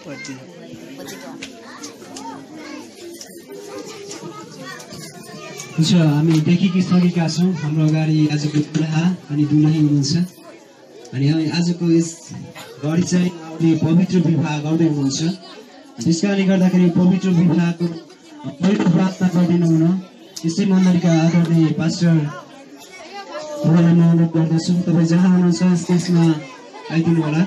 हुन्छ हामी देखिसकेका छौँ हाम्रो अगाडि आजको दुलहा अनि दुलही हुनुहुन्छ अनि आजको यस घडी चाहिँ आउने पवित्र विवाह गर्दै हुनुहुन्छ। त्यस कारणले गर्दाखेरि पवित्र विवाहको पहिलो प्रार्थना गरिदिनु हुन यसै मण्डलीका आदरणीय पास्टर उहाँलाई म अनुरोध गर्दछु तपाईँ जहाँ हुनुहुन्छ स्टेजमा आइदिनु होला।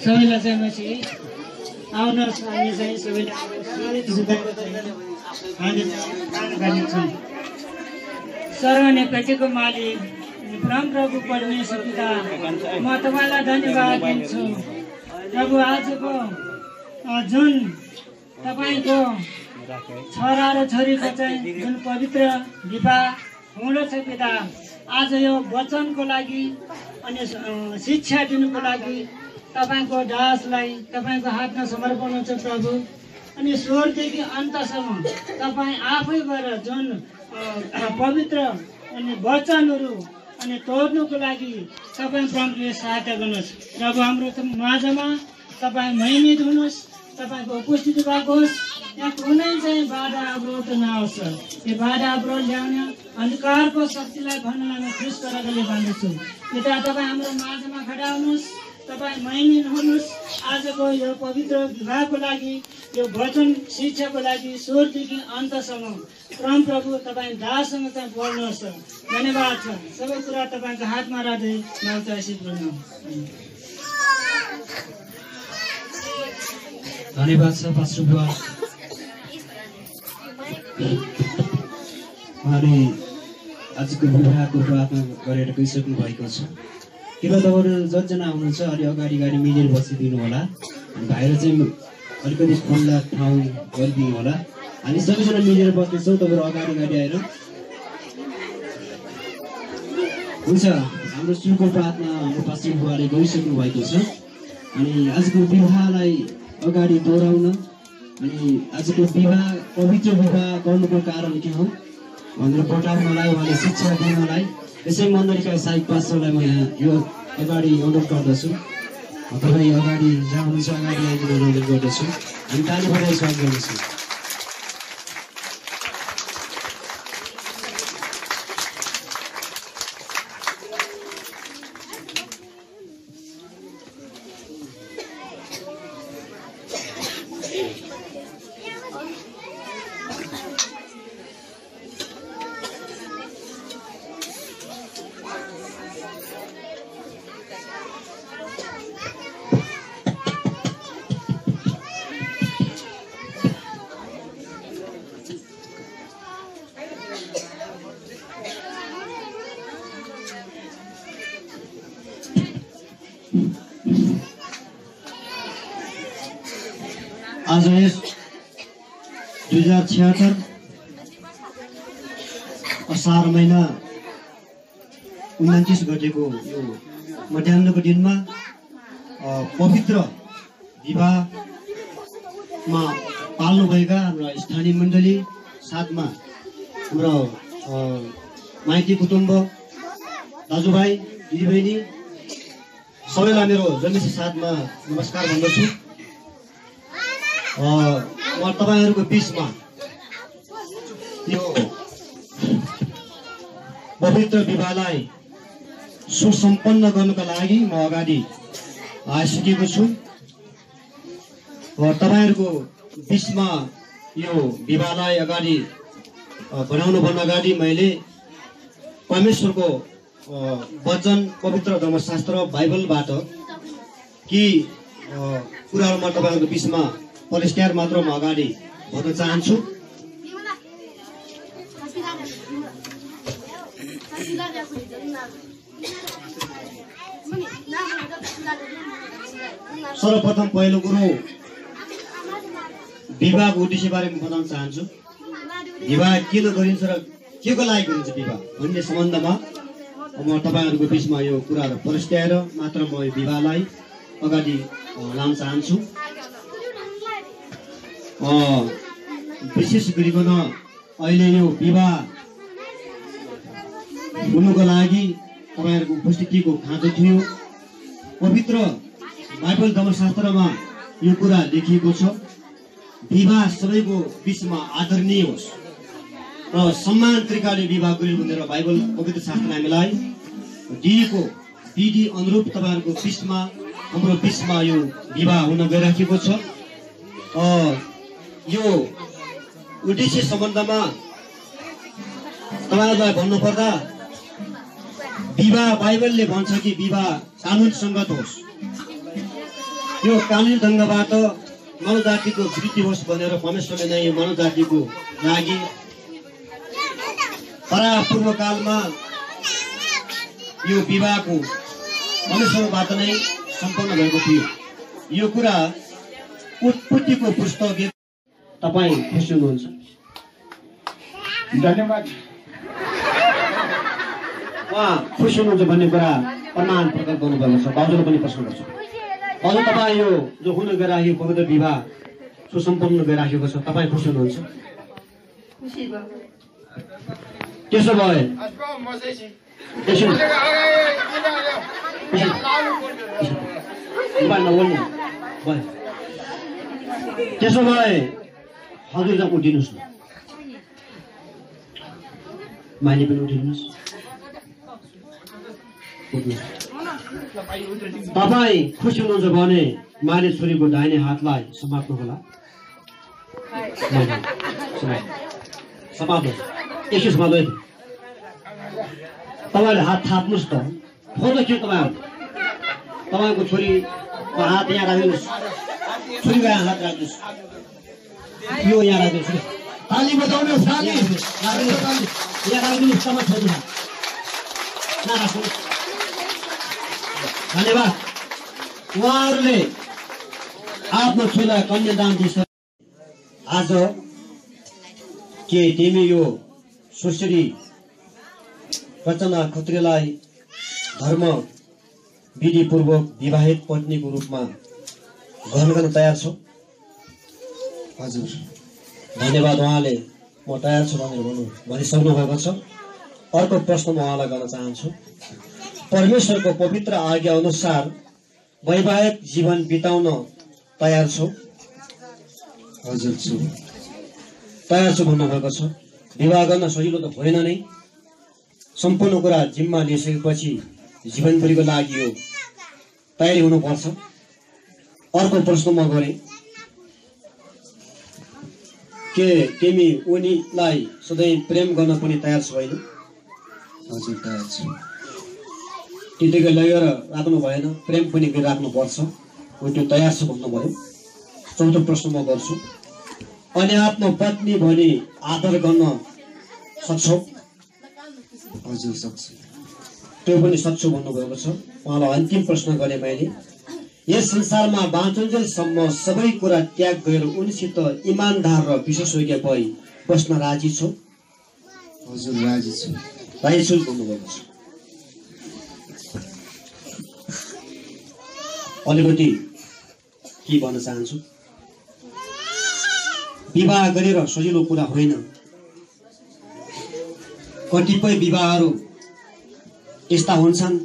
सबैलाई चाहिँ पछि आउनुहोस् हामी चाहिँ सबैलाई सर्वनेपथ्यको मालिक परम प्रभु परमेश्वर पिता म तपाईँलाई धन्यवाद दिन्छु प्रभु। आजको जुन तपाईँको छोरा र छोरीको चाहिँ जुन पवित्र विवाह हुँदो छ पिता, आज यो वचनको लागि अनि शिक्षा दिनुको लागि तपाईको दासलाई तपाईको हातमा समर्पण हुन्छ प्रभु। अनि सुरुदेखि अन्तसम्म तपाईँ आफै गएर जुन पवित्र अनि वचनहरू अनि तोड्नुको लागि तपाईँ प्रभुले सहायता गर्नुहोस् प्रभु। हाम्रो माझमा तपाईँ महिमित हुनुहोस्, तपाईँको उपस्थिति भएको होस्। यहाँ कुनै चाहिँ बाधा अवरोध नआओस्। यो बाधा अवरोध ल्याउने अन्धकारको शक्तिलाई भन्नलाई म ख्रीष्ट रगतले भन्दछु। पिता तपाईँ हाम्रो माझमा खडा हुनुहोस्, तपाईँ महिमित हुनुहोस्। आजको यो पवित्र विवाहको लागि यो वचन शिक्षाको लागि सुरुदेखि अन्तसम्म परम प्रभु तपाईँ दाससँग चाहिँ बोल्नुहोस्। धन्यवाद छ। सबै कुरा तपाईँको हातमा राख्दै माउतासित गर्नु। धन्यवाद छ पास्टर बुवा। उहाँले आजको विवाहको प्रार्थना गरेर गइसक्नु भएको छ। कृपया तपाईँहरू जतिजना हुनुहुन्छ अलि अगाडि मिलेर बसिदिनु होला। भाइर चाहिँ अलिकति खुल्ला ठाउँ गरिदिनु होला। हामी सबैजना मिलेर बस्नेछौँ, तपाईँहरू अगाडि आएर। हुन्छ, हाम्रो सुरुको प्रार्थना हाम्रो पास्टर बुवाले गरिसक्नु भएको छ। अनि आजको विवाहलाई अगाडि दोहोऱ्याउन अनि आजको विवाह पवित्र विवाह गर्नुको कारण के हो भनेर बताउनलाई उहाँले शिक्षा दिनलाई यसै मण्डलीका साहित्य पास्टरलाई म यहाँ यो अगाडि अनुरोध गर्दछु। तपाईँ अगाडि जहाँ हुनुहुन्छ अगाडि आइदिनु अनुरोध गर्दछु। हामी ताली बजाई स्वागत गर्दछौँ। आज यस 2076 असार महिना 29 गतेको यो मध्याहको दिनमा पवित्र विवाहमा पाल्नुभएका हाम्रा स्थानीय मण्डली साथमा हाम्रो माइती कुटुम्ब दाजुभाइ दिदीबहिनी सबैलाई मेरो जन्मित साथमा नमस्कार भन्दछु। म तपाईहरुको बीचमा यो पवित्र विवाहलाई सुसम्पन्न गर्नका लागि म अगाडि आइसकेको छु। तपाईहरुको बीचमा यो विवाहलाई अगाडि बढाउनु भन्दा अगाडि मैले परमेश्वरको वचन पवित्र धर्मशास्त्र बाइबलबाट कि कुराहरु म तपाईहरुको बीचमा परिष्कार मात्र म अगाडि भन्न चाहन्छु। सर्वप्रथम पहिलो कुरो विवाहको उद्देश्य बारे म बताउन चाहन्छु। विवाह किन गरिन्छ र केको लागि गरिन्छ विवाह भन्ने सम्बन्धमा म तपाईँहरूको बिचमा यो कुराहरू परिस्ट्याएर मात्र म यो विवाहलाई अगाडि लान चाहन्छु। विशेष गरिकन अहिले यो विवाह हुनुको लागि तपाईँहरूको उपस्थितिको खाँचो थियो। पवित्र बाइबल धर्मशास्त्रमा यो कुरा लेखिएको छ, विवाह सबैको बिचमा आदरणीय होस् र सम्मान तरिकाले विवाह गरिनु भनेर बाइबल पवित्र शास्त्र हामीलाई दिएको विधि अनुरूप तपाईँहरूको बिचमा हाम्रो बिचमा यो विवाह हुन गइराखेको छ। यो उद्देश्य सम्बन्धमा तपाईँहरूलाई भन्नुपर्दा विवाह बाइबलले भन्छ कि विवाह कानुन सङ्गत होस्, यो कानुनी ढङ्गबाट मानव जातिको वृद्धि होस् भनेर परमेश्वरले नै यो मानव जातिको लागि परापूर्व कालमा यो विवाहको परमेश्वरबाट नै सम्पन्न भएको थियो। यो कुरा उत्पत्तिको पुस्तक तपाईँ खुसी हुनुहुन्छ? धन्यवाद। उहाँ खुसी हुनुहुन्छ भन्ने कुरा प्रमाण प्रकट गर्नुभएको छ। बाबुले पनि प्रश्न गर्छु, अझ तपाईँ यो जो हुन गइराखेको पवित्र विवाह सुसम्पन्न गइराखेको छ, तपाईँ खुसी हुनुहुन्छ? त्यसो भए त्यसो भए हजुर जहाँ उठिनुहोस् न, माइली पनि उठिनुहोस्। तपाईँ खुसी हुनुहुन्छ भने माइली छोरीको दाहिने हातलाई समात्नु होला। समात्नु एकछिन समात्नु। तपाईँले हात थाप्नुहोस् त, फोटो खिच्नु तपाईँको छोरीको हात यहाँ राखिदिनुहोस्, छोरीको यहाँ हात राख्नुहोस्, यो यहाँ राखिदिनुहोस्। ताली बजाउनुहोस्, ताली यहाँ राखिदिनुहोस्, तपाईँ छोरी हात नराख्नुहोस्। धन्यवाद। उहाँहरूले आफ्नो छोरीलाई कन्यादान दिन्छ। आज के तिमी यो सुश्री रचना खत्रीलाई धर्म विधिपूर्वक विवाहित पत्नीको रूपमा ग्रहण गर्न तयार छौ? हजुर। धन्यवाद। उहाँले म तयार छु भनेर भनिसक्नु भएको छ। अर्को प्रश्न म उहाँलाई गर्न चाहन्छु, परमेश्वरको पवित्र आज्ञा अनुसार वैवाहिक जीवन बिताउन तयार छौ? हजुर छु। तयार छु भन्नुभएको छ। विवाह गर्न सजिलो त होइन नै, सम्पूर्ण कुरा जिम्मा लिइसकेपछि जीवनभरिको लागि यो तयारी हुनुपर्छ। अर्को प्रश्न म गरेँ, के तिमी उनीलाई सधैँ प्रेम गर्न पनि तयार छौ होइन? हजुर तयार छु। त्यतिकै लगेर राख्नु भएन, प्रेम पनि राख्नुपर्छ, त्यो तयार छु भन्नुभयो। चौथो प्रश्न म गर्छु, अनि आफ्नो पत्नी भनी आदर गर्न सक्छौ? हजुर सक्छु। त्यो पनि सक्छु भन्नुभएको छ। उहाँलाई अन्तिम प्रश्न गरेँ मैले, यस संसारमा बाँचुन्जेलसम्म सबै कुरा त्याग गरेर उनीसित इमान्दार र विश्वासयोग्य भई बस्न राजी छौ? हजुर राजी छु। राजी छु भन्नुभएको छ। अलिकति के भन्न चाहन्छु, विवाह गरेर सजिलो कुरा होइन। कतिपय विवाहहरू यस्ता हुन्छन्,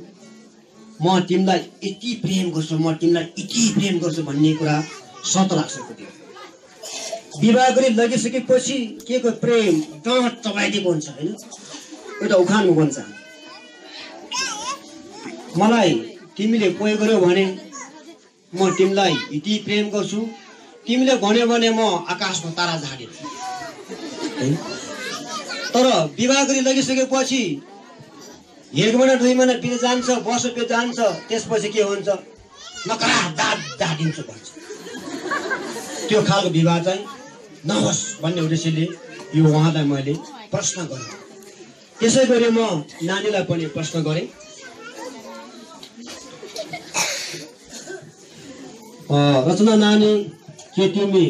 म तिमीलाई यति प्रेम गर्छु, म तिमीलाई यति प्रेम गर्छु भन्ने कुरा सत लाग्छ। त्यो विवाह गरी लगिसकेपछि के को प्रेम डाँट चबाइदिएको हुन्छ होइन, एउटा उखान भन्छ, मलाई तिमीले कोही गर्यो भने म तिमीलाई यति प्रेम गर्छु, तिमीले भन्यो भने म आकाशको तारा झाडिदिन्छु। तर विवाह गरी लगिसकेपछि 1 महिना 2 महिना बिते जान्छ, वर्ष बिते जान्छ, त्यसपछि के हुन्छ, नकरा दाद झाडिदिन्छु भन्छ। त्यो खालको विवाह चाहिँ नहोस् भन्ने उद्देश्यले यो उहाँलाई मैले प्रश्न गरेँ। त्यसै गरी म नानीलाई पनि प्रश्न गरेँ, रचना नानी, के तिमी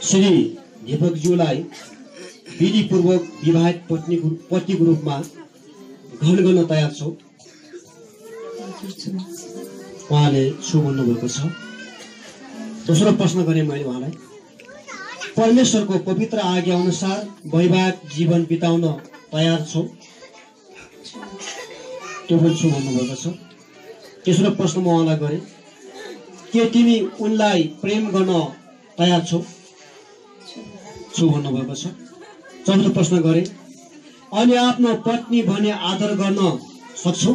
श्री दीपकज्यूलाई विधिपूर्वक विवाहित पत्नीको रूपमा ग्रहण गर्न तयार छौ? उहाँले छु भन्नुभएको छ। दोस्रो प्रश्न गरेँ मैले उहाँलाई, परमेश्वरको पवित्र आज्ञा अनुसार वैवाहिक जीवन बिताउन तयार छौ? त्यो पनि छु भन्नुभएको छ। तेस्रो प्रश्न म उहाँलाई गरेँ, के तिमी उनलाई प्रेम गर्न तयार छौ? छु भन्नुभएको छ। चौथो प्रश्न गरेँ, अनि आफ्नो पत्नी भने आदर गर्न सक्छौ?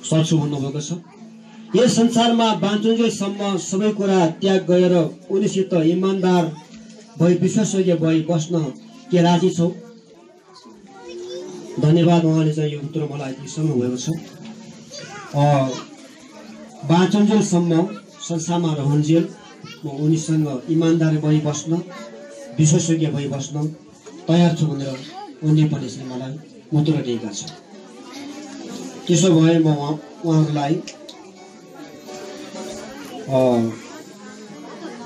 सक्छु भन्नुभएको छ। यस संसारमा बाँचुन्जेलसम्म सबै कुरा त्याग गरेर उनीसित इमान्दार भई विश्वासयोग्य भई बस्न के राजी छौ? धन्यवाद। उहाँले चाहिँ यो उत्तर मलाई दिइसक्नु भएको छ। बाँचुन्जेलसम्म संसारमा रहन्जेल म उनीसँग इमान्दार भई बस्न विश्वासयोग्य भई बस्न तयार छु भनेर उनले पनि यसरी मलाई उत्तर दिएका छ। त्यसो भए म उहाँहरूलाई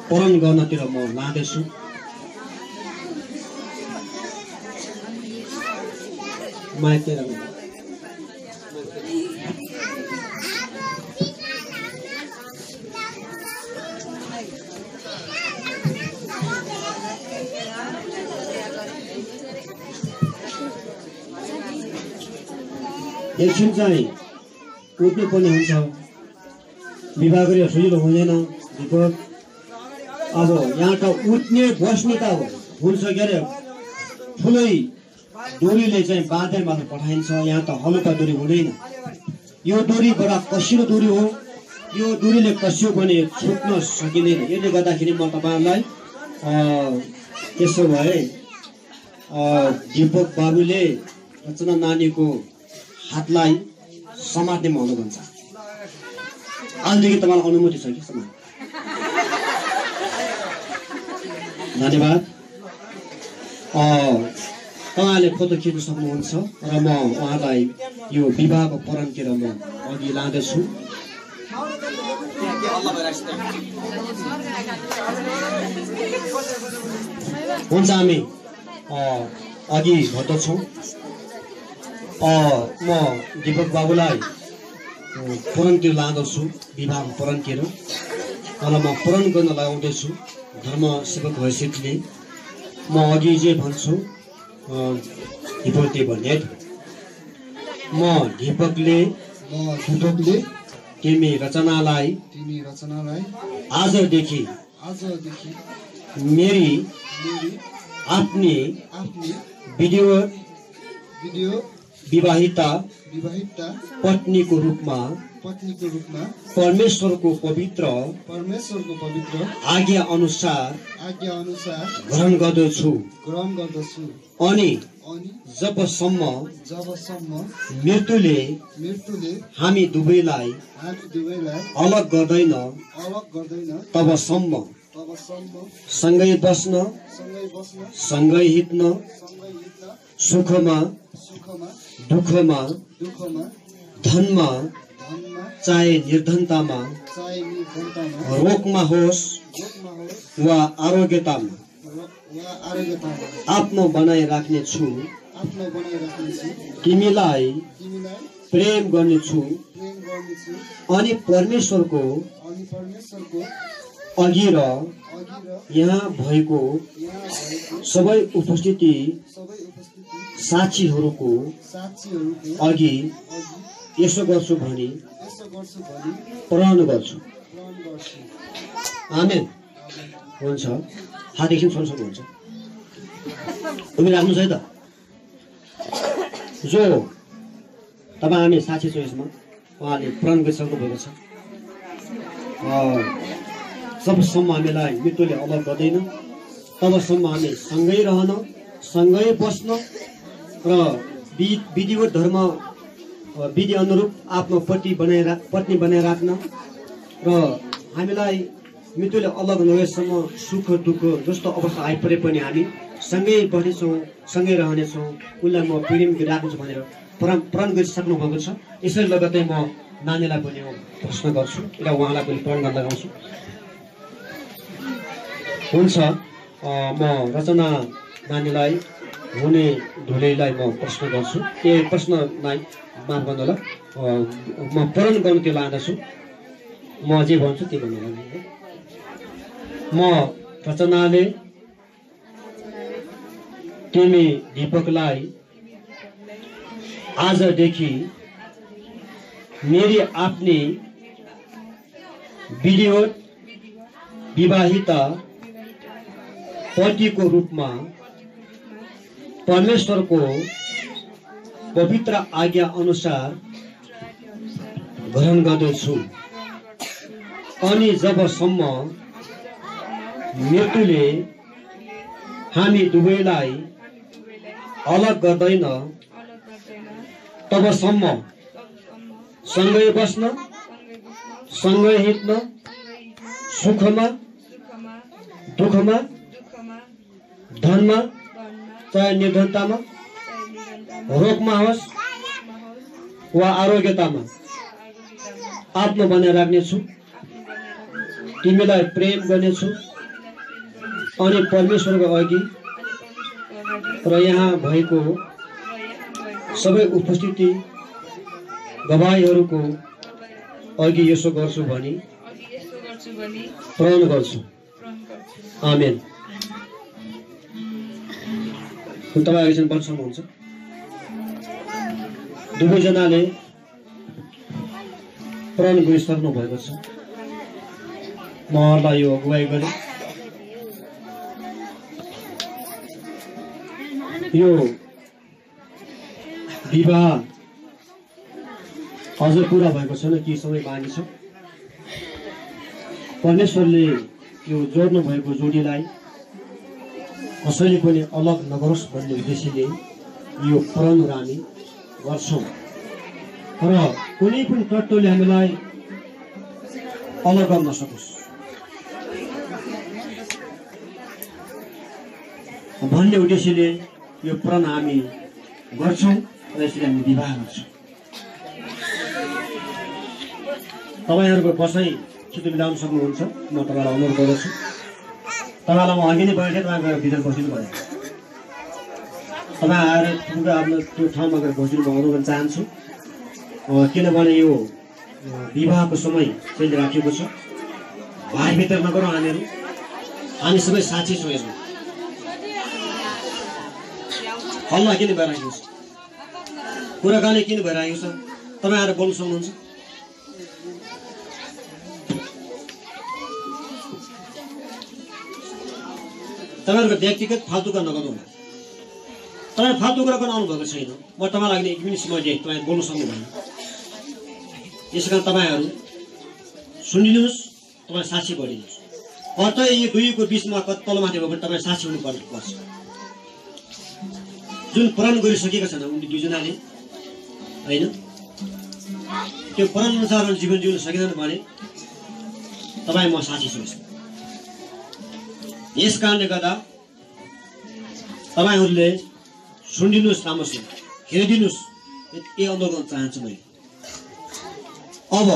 परण गर्नतिर म लाँदैछु। माइकतिर एकछिन चाहिँ उठ्नु पर्ने हुन्छ। विवाह गरेर सजिलो हुँदैन दीपक। अब यहाँ त उठ्ने बस्ने त हुन्छ के अरे ठुलै डोरीले चाहिँ बाँधेर मात्र पठाइन्छ। यहाँ त हलुका डोरी हुँदैन। यो डोरी बडा कसिलो डोरी हो। यो डोरीले कसियो भने छुट्न सकिँदैन। यसले गर्दाखेरि म तपाईँहरूलाई त्यसो भए दीपक बाबुले रचना नानीको हातलाई समात्ने भन्नुहुन्छ। आजदेखि तपाईँलाई अनुमति छ कि समात। धन्यवाद। उहाँले फोटो खिच्न सक्नुहुन्छ र म उहाँलाई यो विवाहको परमतिर म अघि लाँदैछु। हुन्छ, हामी अघि घट्दछौँ। म दीपक बाबुलाई पुरणतिर लाँदछु, विवाहको पुरणतिर। र म पुरण गर्न लगाउँदैछु धर्म सेवक हैसियतले। म अघि जे भन्छु दीपकले भन्ने। म दीपकले तिमी रचनालाई आजदेखि मेरी आफ्नी विवाहिता पत्नीको रूपमा परमेश्वरको पवित्र आज्ञा अनुसार ग्रहण गर्दछु। अनि जबसम्म मृत्युले हामी दुवैलाई अलग गर्दैन तबसम्म सँगै बस्न, सँगै हिँड्न, सुखमा दुःखमा, धनमा चाहे निर्धनतामा, रोगमा होस् वा आरोग्यतामा आफ्नो बनाइ राख्नेछु। तिमीलाई प्रेम गर्नेछु अनि परमेश्वरको अघि र यहाँ भएको सबै उपस्थिति साक्षीहरूको अघि यसो गर्छु भनी प्रण गर्छु। आमेन। हुन्छ, हात एकछिन छोड्नु हुन्छ। उमेर राख्नु छ है त। जो तपाईँ हामी साक्षी छौँ यसमा, उहाँले प्रण गरिसक्नु भएको छ। जबसम्म हामीलाई मृत्युले अलग गर्दैन तबसम्म हामी सँगै रहन, सँगै बस्न र विधिवत धर्म विधि अनुरूप आफ्नो पत्नी बनाइ राख्न र हामीलाई मृत्युले अलग नभएसम्म सुख दुःख जस्तो अवस्था आइपरे पनि हामी सँगै बस्नेछौँ, सँगै रहनेछौँ। उसलाई म प्रेम राख्छु भनेर प्रण गरिसक्नु भएको छ। यसरी लगत्तै म नानीलाई पनि प्रश्न गर्छु र उहाँलाई पनि प्रण गर्न लगाउँछु। हुन्छ, म रचना नानीलाई हुने धुलेलाई म प्रश्न गर्छु। प्रश्न माफ गर्नु होला, म प्रण गर्नु त्यो लाँदछु। म जे भन्छु त्यो भन्नु होला। म रचनाले तिमी दीपकलाई आजदेखि मेरी आफ्नी विवाहिता पतिको रूपमा परमेश्वरको पवित्र आज्ञा अनुसार ग्रहण गर्दछु। अनि जबसम्म मृत्युले हामी दुवैलाई अलग गर्दैन तबसम्म सँगै बस्न, सँगै हिँड्न, सुखमा दुःखमा, धनमा चाहे निर्धनतामा, रोगमा होस् वा आरोग्यतामा आफ्नो बनाएर राख्नेछु। तिमीलाई प्रेम गर्नेछु अनि परमेश्वरको अघि र यहाँ भएको सबै उपस्थिति गवाईहरूको अघि यसो गर्छु भनी प्रण गर्छु। आमेन। तपाईँ एकछिन बस्नुहुन्छ। दुवैजनाले प्रण गरिसक्नु भएको छ। म अरूलाई यो अगुवाई गरेँ। यो विवाह अझ पुरा भएको छैन, केही समय बाँकी छ। परमेश्वरले यो जोड्नु भएको जोडीलाई कसैले पनि अलग नगरोस् भन्ने उद्देश्यले यो प्रणहरू हामी गर्छौँ। र कुनै पनि तत्त्वले हामीलाई अलग गर्न नसकोस् भन्ने उद्देश्यले यो प्रण हामी गर्छौँ र यसरी हामी विवाह गर्छौँ। तपाईँहरूको बसाइ छिटो मिलाउन सक्नुहुन्छ। म तपाईँलाई अनुरोध गर्दछु। तपाईँलाई म अघि नै भनेको थिएँ, तपाईँको भित्र बसिनु पर्यो। तपाईँ आएर पुरा आफ्नो त्यो ठाउँमा गएर बसिनु म अनुरोध गर्न चाहन्छु। किनभने यो विवाहको समय चाहिँ राखिएको छ। भाइभित्र नगरौँ हामीहरू, हामी सबै साथी छौँ। यसमा हल्ला किन भइरहेको छ, कुराकानी किन भइरहेको छ, तपाईँ आएर बोल्न सक्नुहुन्छ। तपाईँहरूको व्यक्तिगत फाल्तु कुरा नगर्नु होला। तपाईँ फाल्तु कुरा गर्न आउनुभएको छैन। म तपाईँलाई अघि 1 मिनट समय दिएँ, तपाईँ बोल्न सक्नु भएन। यसै कारण तपाईँहरू सुनिदिनुहोस्, तपाईँ साक्षी गरिदिनुहोस्। कतै यो दुईको बिचमा तलमाथि भयो भने तपाईँ साक्षी हुनु पर्छ। जुन प्रण गरिसकेका छन् उनी दुईजनाले, होइन, त्यो प्रण अनुसार जीवन जिउन सकिँदैन भने तपाईँ म साक्षी छु। यस कारणले गर्दा तपाईँहरूले सुनिदिनुहोस्, राम्रोसँग हेरिदिनुहोस्। यति अनुरोध गर्न चाहन्छु मैले। अब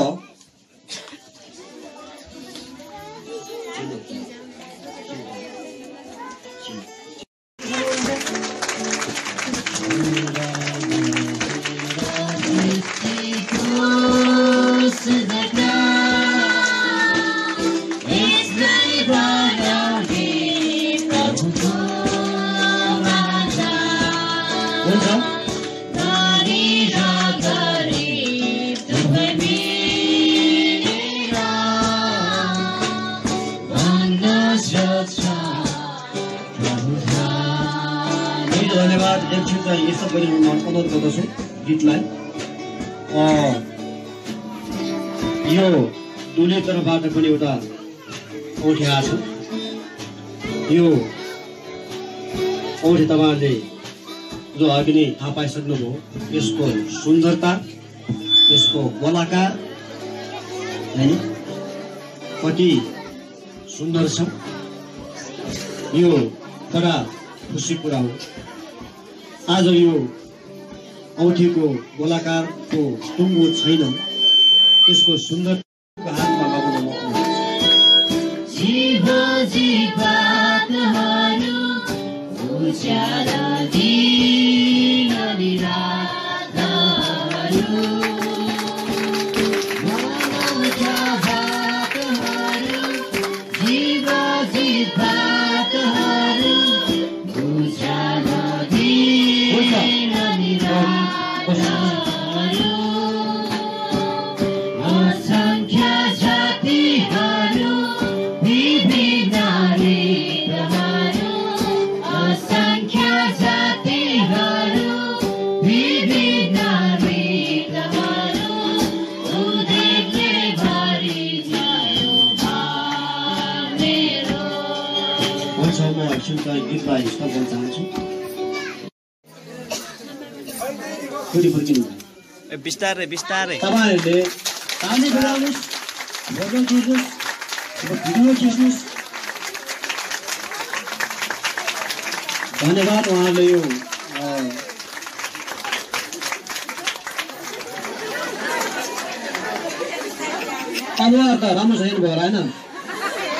धन्यवाद। एकछिन चाहिँ यसो पनि म अनुरोध गर्दछु गीतलाई। यो दुलै तर्फबाट पनि एउटा औँठी आएको छ। यो औँठी तपाईँहरूले जो अघि नै थाहा पाइसक्नुभयो, यसको सुन्दरता, यसको गोलाकार, होइन, कति सुन्दर छ। यो बडा खुसी कुरा हो। आज यो औँठीको गोलाकारको टुङ्गो छैन, त्यसको सुन्दर हातमा लगाउन म गीतलाई स्टप गर्न चाहन्छु। फेरि फर्किनु बिस्तारै बिस्तारै तपाईँहरूले ताली बजाउनुहोस्, भजन खिच्नुहोस्, भिडियो खिच्नुहोस्। धन्यवाद उहाँले यो अनुहार त राम्रो छैन भयो होइन,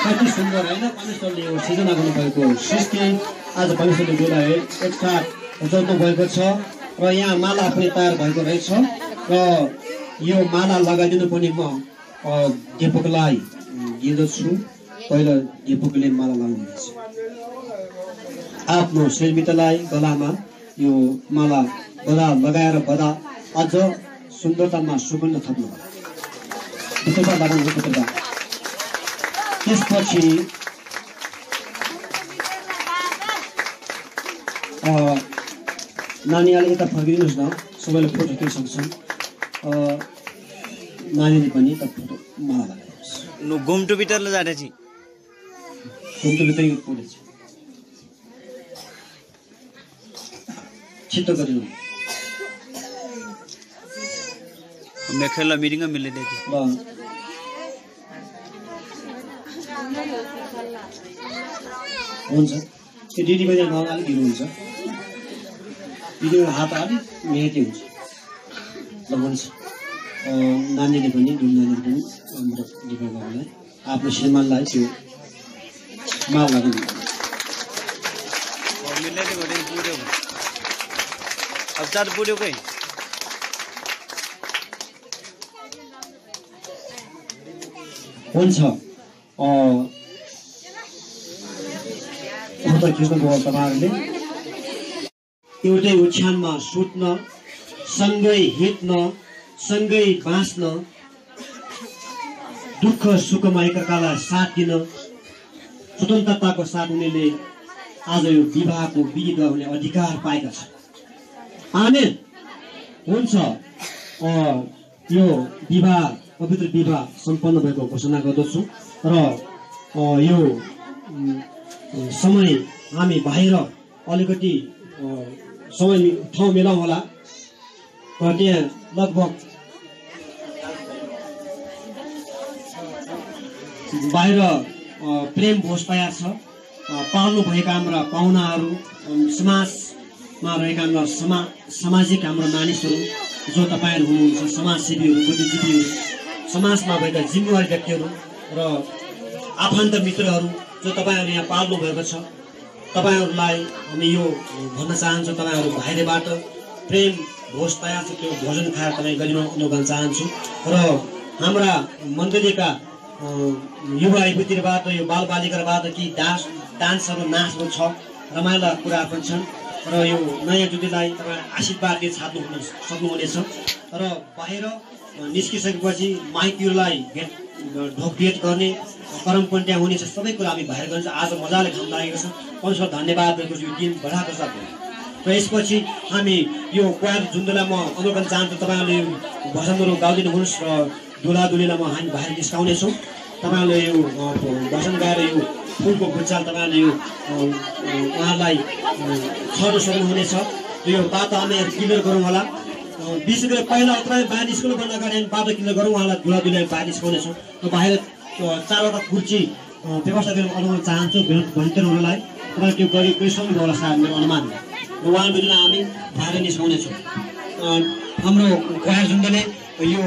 कति सुन्दर होइन। परमेश्वरले यो सृजना गर्नुभएको सृष्टि आज परमेश्वरले बोलाए एकसाथ जोड्नु भएको छ र यहाँ माला पनि तयार भएको रहेछ र यो माला लगाइदिनु पनि म दिपकलाई दिँदछु। पहिला दिपकले माला लगाउनुहुनेछ, आफ्नो श्रीमितलाई गलामा यो माला गला लगाएर बदा अझ सुन्दरतामा सुगन्ध थप्नु। त्यसपछि नानीहरूले यता फर्किदिनुहोस् न, सबैले फोटो खिच्न सक्छन्। नानीले पनि यता फोटो माला लगाइदिनुहोस्। घुम्टु भित्रले जाँदैछ, घुम्टु भित्र पुगेछ, छिटो गरिदिनु। मेखेला मिटिङमा मिल्दैछ ल हुन्छ। त्यो दिदी बहिनी अलिक ढिलो हुन्छ, दिदीको हात अलिक मेहनती हुन्छ। ल हुन्छ, नानीले पनि दुई नानीले पनि हाम्रो दिपालाई आफ्नो श्रीमानलाई त्यो माला लगाउनु। अब पुऱ्यो कोही हुन्छ। फोटो खिच्नुभयो तपाईँहरूले। एउटै ओछ्यानमा सुत्न, सँगै हिँड्न, सँगै बाँच्न, दुःख सुखमा एकअर्कालाई साथ दिन, स्वतन्त्रताको साथ उनीहरूले आज यो विवाहको विधि गर्ने अधिकार पाएका छन्। आमेन। हुन्छ, यो विवाह पवित्र विवाह सम्पन्न भएको घोषणा गर्दछु र यो समय हामी बाहिर अलिकति समय ठाउँ मिलाउँ होला। त्यहाँ लगभग बाहिर प्रेम भोज तयार छ। पाल्नुभएका हाम्रा पाहुनाहरू, समाजमा रहेका हाम्रा सामाजिक हाम्रा मानिसहरू जो तपाईँहरू हुनुहुन्छ, समाजसेवीहरू, बुद्धिजीवीहरू, समाजमा भएका जिम्मेवारी व्यक्तिहरू र आफन्त मित्रहरू जो तपाईँहरू यहाँ पाल्नु भएको छ, तपाईँहरूलाई हामी यो भन्न चाहन्छौँ। तपाईँहरू बाहिरबाट प्रेम भोज तयार छ, त्यो भोजन खाएर तपाईँ गरिनु भन्न चाहन्छु। र हाम्रा मण्डलीका युवा युवतीबाट, यो बालबालिकाबाट कि डान्सहरू नाचहरू छ, रमाइला कुराहरू पनि छन् र यो नयाँ जुटीलाई तपाईँ आशीर्वादले छाप्नु सक्नुहुनेछ। र बाहिर निस्किसकेपछि माइतीहरूलाई ढोकभेट गर्ने क्रम पनि त्यहाँ हुनेछ। सबै कुरा हामी बाहिर गर्छ। आज मजाले खान लागेको छ। परमेश्वर धन्यवाद दिएको छु, यो दिन बढाएको छ। र यसपछि हामी यो क्वायर जुनलाई म अनुरोध गर्न चाहन्छु, तपाईँहरूले भजनहरू गाइदिनुहोस् र दुला दुलीलाई म हामी बाहिर निस्काउनेछौँ। तपाईँहरूले यो भजन गाएर यो फुलको गुच्चाल तपाईँहरूले यो उहाँलाई छर्न सक्नुहुनेछ। यो बाटो हामी क्लियर गरौँ होला। विशेष गरी पहिला तपाईँ बाहिर निस्कनुभन्दा अगाडि हामी बाटो क्लियर गरौँ, उहाँलाई दुला दुलीलाई बाहिर निस्काउनेछौँ। र बाहिर चारवटा कुर्ची व्यवस्था गर्न अनुरोध चाहन्छु भनिटरहरूलाई। तपाईँ त्यो गरिसक्नुभयो होला सायद मेरो अनुमान। र उहाँ बिचमा हामी बाहिर निस्काउनेछौँ। हाम्रो क्वायर जुनले यो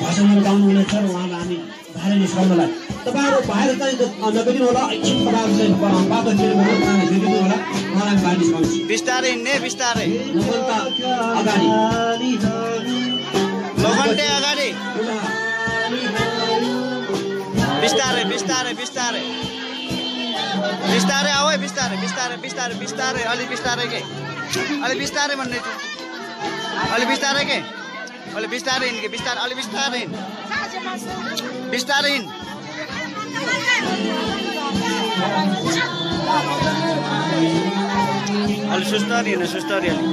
भजनहरू गाउनुहुनेछ र उहाँलाई हामी बाहिर निस्काउनलाई तपाईँहरू बाहिर चाहिँ नगरिदिनु होला। एकछिन तपाईँहरू चाहिँ बाटो क्लियर गर्नु होला। उहाँलाई पार्टी पाउँछु बिस्तारै हिँड्ने बिस्तारै नवलता अगाडि लोखण्डे अगाडि बिस्तारै बिस्तारै बिस्तारै बिस्तारै आऊ है बिस्तारै बिस्तारै बिस्तारै बिस्तारै अलि बिस्तारै के अलि बिस्तारै भन्दै छु अलि बिस्तारै के अलि बिस्तारै हिँड के बिस्तारै अलि बिस्तारै हिँड बिस्तारै हिँड अलि सुस्तरी हिँड सुस्तरी अलि